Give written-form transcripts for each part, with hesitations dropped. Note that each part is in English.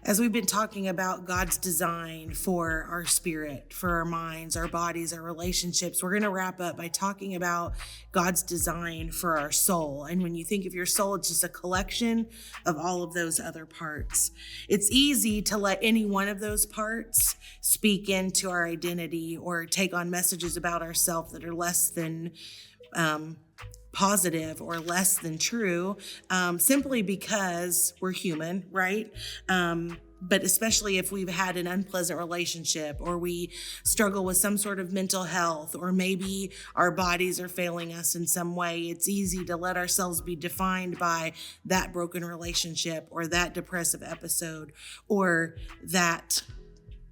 As we've been talking about God's design for our spirit, for our minds, our bodies, our relationships, we're going to wrap up by talking about God's design for our soul. And when you think of your soul, it's just a collection of all of those other parts. It's easy to let any one of those parts speak into our identity or take on messages about ourselves that are less than positive or less than true, simply because we're human, right? But especially if we've had an unpleasant relationship, or we struggle with some sort of mental health, or maybe our bodies are failing us in some way, it's easy to let ourselves be defined by that broken relationship, or that depressive episode, or that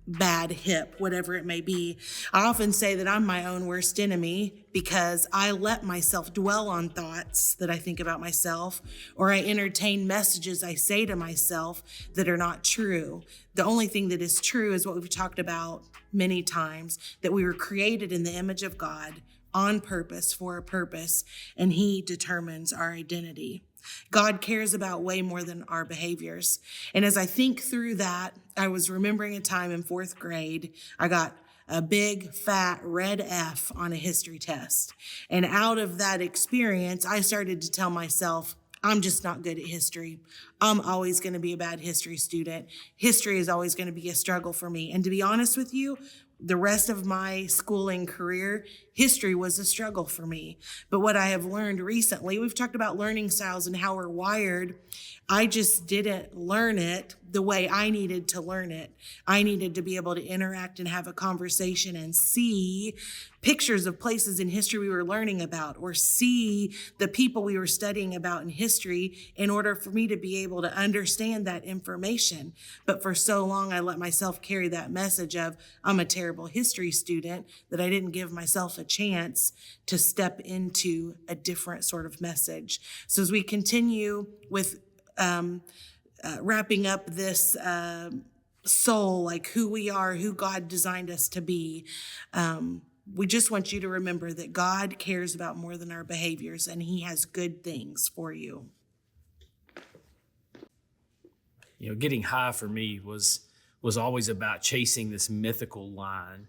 bad hip, whatever it may be. I often say that I'm my own worst enemy because I let myself dwell on thoughts that I think about myself, or I entertain messages I say to myself that are not true. The only thing that is true is what we've talked about many times, that we were created in the image of God on purpose, for a purpose, and He determines our identity. God cares about way more than our behaviors. And as I think through that, I was remembering a time in 4th grade, I got a big fat red F on a history test. And out of that experience, I started to tell myself, I'm just not good at history. I'm always going to be a bad history student. History is always going to be a struggle for me. And to be honest with you, the rest of my schooling career, history was a struggle for me. But what I have learned recently, we've talked about learning styles and how we're wired. I just didn't learn it the way I needed to learn it. I needed to be able to interact and have a conversation and see pictures of places in history we were learning about, or see the people we were studying about in history, in order for me to be able to understand that information. But for so long, I let myself carry that message of I'm a terrible history student, that I didn't give myself a chance to step into a different sort of message. So as we continue with wrapping up this soul, like who we are, who God designed us to be, we just want you to remember that God cares about more than our behaviors, and He has good things for you. You know, getting high for me was always about chasing this mythical line.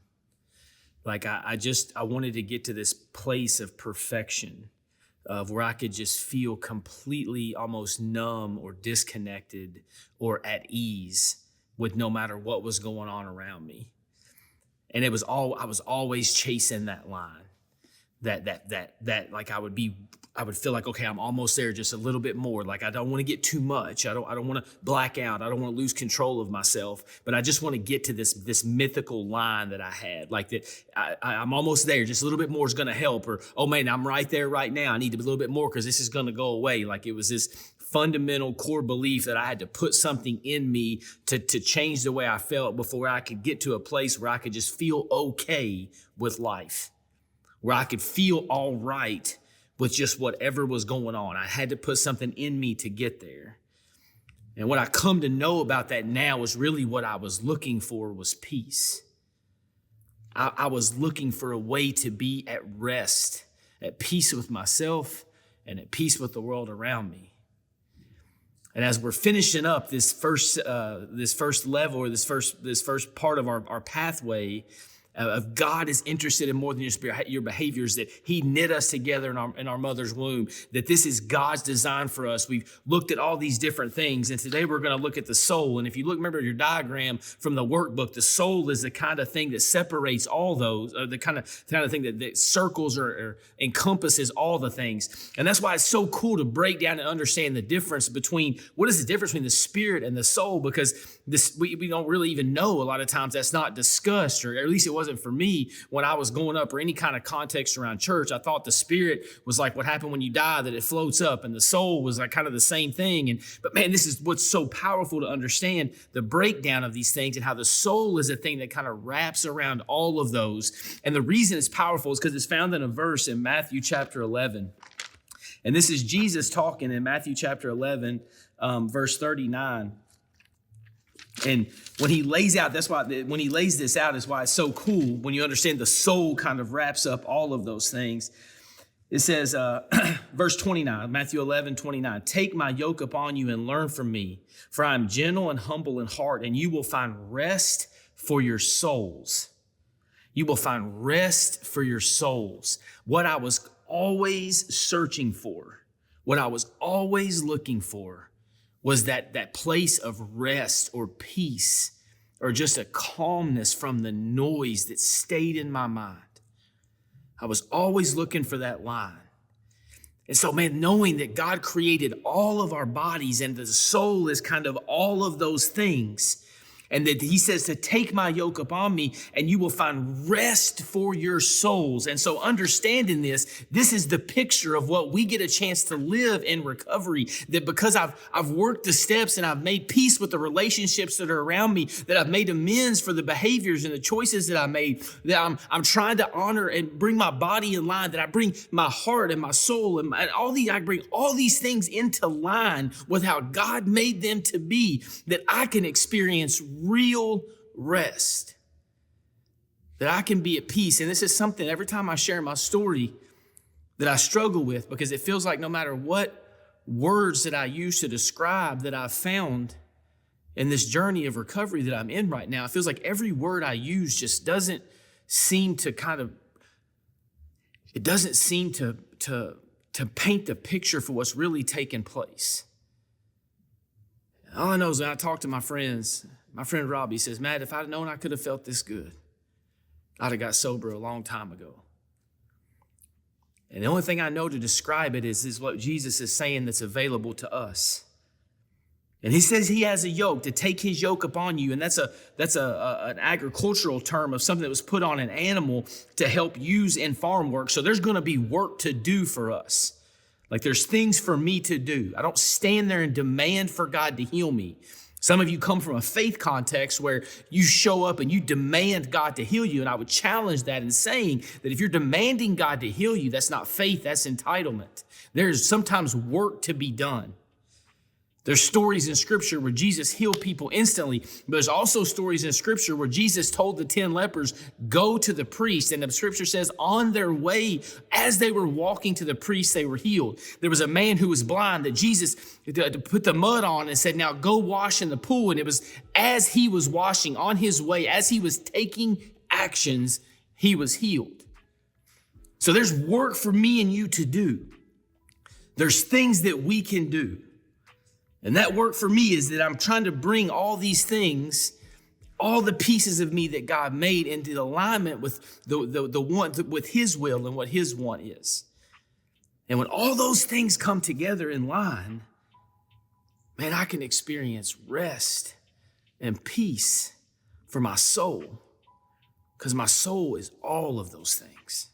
Like I wanted to get to this place of perfection, of where I could just feel completely almost numb or disconnected or at ease with no matter what was going on around me. And I was always chasing that line, that like I would feel like, okay, I'm almost there, just a little bit more. Like I don't want to get too much. I don't want to black out. I don't want to lose control of myself, but I just want to get to this mythical line that I had, like that I'm almost there. Just a little bit more is going to help, or, oh man, I'm right there right now. I need a little bit more because this is going to go away. Like it was this fundamental core belief that I had to put something in me to change the way I felt before I could get to a place where I could just feel okay with life, where I could feel all right with just whatever was going on. I had to put something in me to get there. And what I come to know about that now is really what I was looking for was peace. I was looking for a way to be at rest, at peace with myself and at peace with the world around me. And as we're finishing up this first level, or this first part of our pathway, of God is interested in more than your behaviors, that He knit us together in our mother's womb, that this is God's design for us. We've looked at all these different things, and today we're going to look at the soul. And if you remember your diagram from the workbook, the soul is the kind of thing that separates all those, or the kind of thing that circles or encompasses all the things. And that's why it's so cool to break down and understand the difference between, what is the difference between the spirit and the soul, because we don't really even know a lot of times. That's not discussed, or at least it wasn't for me when I was growing up, or any kind of context around church. I thought the spirit was like what happened when you die, that it floats up, and the soul was like kind of the same thing. But man, this is what's so powerful to understand the breakdown of these things, and how the soul is a thing that kind of wraps around all of those. And the reason it's powerful is because it's found in a verse in Matthew chapter 11. And this is Jesus talking in Matthew chapter 11, verse 39. And when he lays out, when he lays this out is why it's so cool when you understand the soul kind of wraps up all of those things. It says, verse 29, Matthew 11:29, take my yoke upon you and learn from me, for I am gentle and humble in heart, and you will find rest for your souls. You will find rest for your souls. What I was always searching for, what I was always looking for, was that place of rest or peace or just a calmness from the noise that stayed in my mind. I was always looking for that line. And so, man, knowing that God created all of our bodies and the soul is kind of all of those things, and that he says to take my yoke upon me and you will find rest for your souls. And so understanding this is the picture of what we get a chance to live in recovery, that because I've worked the steps and I've made peace with the relationships that are around me, that I've made amends for the behaviors and the choices that I made, that I'm trying to honor and bring my body in line, that I bring my heart and my soul and I bring all these things into line with how God made them to be, that I can experience real rest, that I can be at peace. And this is something every time I share my story that I struggle with, because it feels like no matter what words that I use to describe that I've found in this journey of recovery that I'm in right now, it feels like every word I use just doesn't seem to paint the picture for what's really taking place. All I know is when I talk to my friends, my friend Robbie says, Matt, if I'd known I could have felt this good, I'd have got sober a long time ago. And the only thing I know to describe it is what Jesus is saying that's available to us. And he says he has a yoke, to take his yoke upon you. And that's an agricultural term of something that was put on an animal to help use in farm work. So there's going to be work to do for us. Like there's things for me to do. I don't stand there and demand for God to heal me. Some of you come from a faith context where you show up and you demand God to heal you. And I would challenge that in saying that if you're demanding God to heal you, that's not faith, that's entitlement. There's sometimes work to be done. There's stories in Scripture where Jesus healed people instantly, but there's also stories in Scripture where Jesus told the 10 lepers, go to the priest. And the Scripture says on their way, as they were walking to the priest, they were healed. There was a man who was blind that Jesus put the mud on and said, now go wash in the pool. And it was as he was washing on his way, as he was taking actions, he was healed. So there's work for me and you to do. There's things that we can do. And that work for me is that I'm trying to bring all these things, all the pieces of me that God made, into alignment with the one, with his will and what his want is. And when all those things come together in line, man, I can experience rest and peace for my soul, because my soul is all of those things.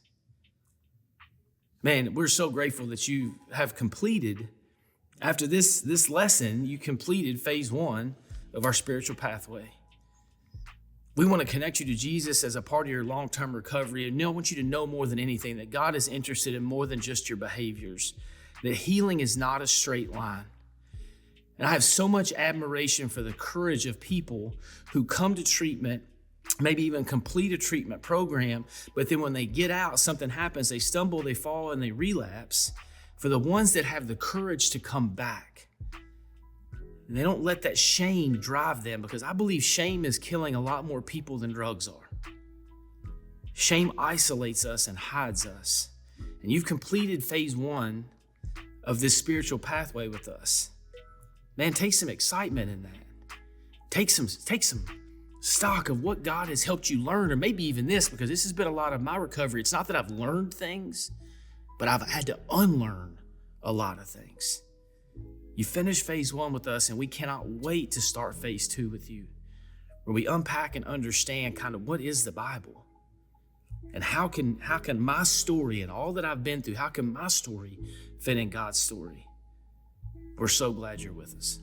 Man, we're so grateful that you have completed. After this lesson, you completed phase 1 of our spiritual pathway. We want to connect you to Jesus as a part of your long-term recovery. And I want you to know more than anything that God is interested in more than just your behaviors, that healing is not a straight line. And I have so much admiration for the courage of people who come to treatment, maybe even complete a treatment program, but then when they get out, something happens, they stumble, they fall, and they relapse. For the ones that have the courage to come back, and they don't let that shame drive them, because I believe shame is killing a lot more people than drugs are. Shame isolates us and hides us. And you've completed phase 1 of this spiritual pathway with us. Man, take some excitement in that. Take some stock of what God has helped you learn, or maybe even this, because this has been a lot of my recovery. It's not that I've learned things, but I've had to unlearn a lot of things. You finished phase 1 with us, and we cannot wait to start phase 2 with you, where we unpack and understand kind of what is the Bible, and how can my story and all that I've been through, how can my story fit in God's story? We're so glad you're with us.